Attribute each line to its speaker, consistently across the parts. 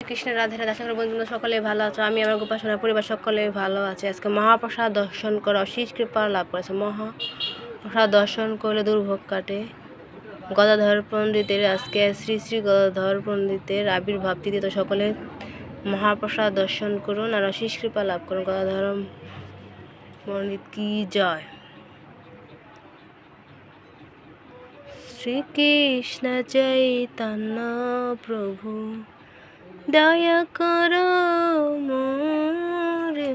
Speaker 1: কৃষ্ণের রাধে রাধে। আশা করি বন্ধুরা সকলে ভালো আছো। আমি আমার গোপাসনা পরিবার সকলে ভালো আছে। আজকে মহাপ্রসাদ দর্শন করে অশেষ কৃপা লাভ করেছে। মহাপ্রসাদ দর্শন করলে দুর্ভোগ কাটে। গদাধর পণ্ডিতের আজকে শ্রী শ্রী গদাধর পণ্ডিতের আবির্ভাব তিথি, তো সকলে মহাপ্রসাদ দর্শন করুন আর অশেষ কৃপা লাভ করুন। গদাধর পণ্ডিত কি জয়। শ্রীকৃষ্ণ চৈতন্য প্রভু দয়া করো মোরে,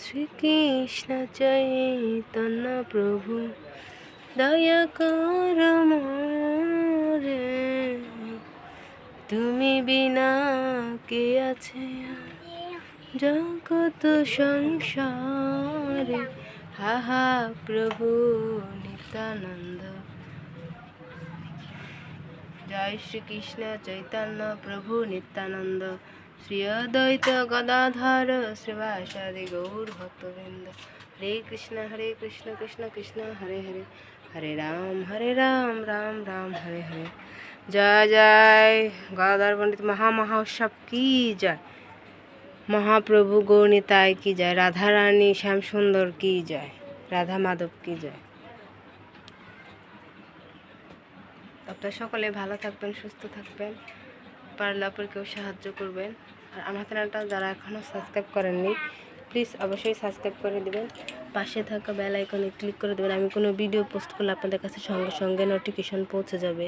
Speaker 1: শ্রীকৃষ্ণ চৈতন্য প্রভু দয়া করো মোরে, তুমি বিনা কে আছে জগত সংসারে, হাহা প্রভু নিত্যানন্দ। জয় শ্রীকৃষ্ণ চৈতন্য প্রভু নিত্যানন্দ, শ্রী অদ্বৈত গদাধর শ্রীবাসাদি গৌর ভক্তবৃন্দ। হরে কৃষ্ণ কৃষ্ণ কৃষ্ণ হরে হরে, হরে রাম রাম রাম হরে হরে। জয় জয় গদাধর পণ্ডিত মহা উৎসব কি জয়। মহাপ্রভু গৌরনিতাই কি জয়। রাধা রানী শ্যাম সুন্দর কি জয়। রাধা মাধব কি জয়। আপনারা সকলে ভালো থাকবেন, সুস্থ থাকবেন, পারলে কেউ সাহায্য করবেন। আর আমার চ্যানেলটা যারা এখনও সাবস্ক্রাইব করেননি প্লিজ অবশ্যই সাবস্ক্রাইব করে দেবেন। পাশে থাকা বেল আইকনে ক্লিক করে দেবেন। আমি কোনো ভিডিও পোস্ট করলে আপনাদের কাছে সঙ্গে সঙ্গে নোটিফিকেশন পৌঁছে যাবে।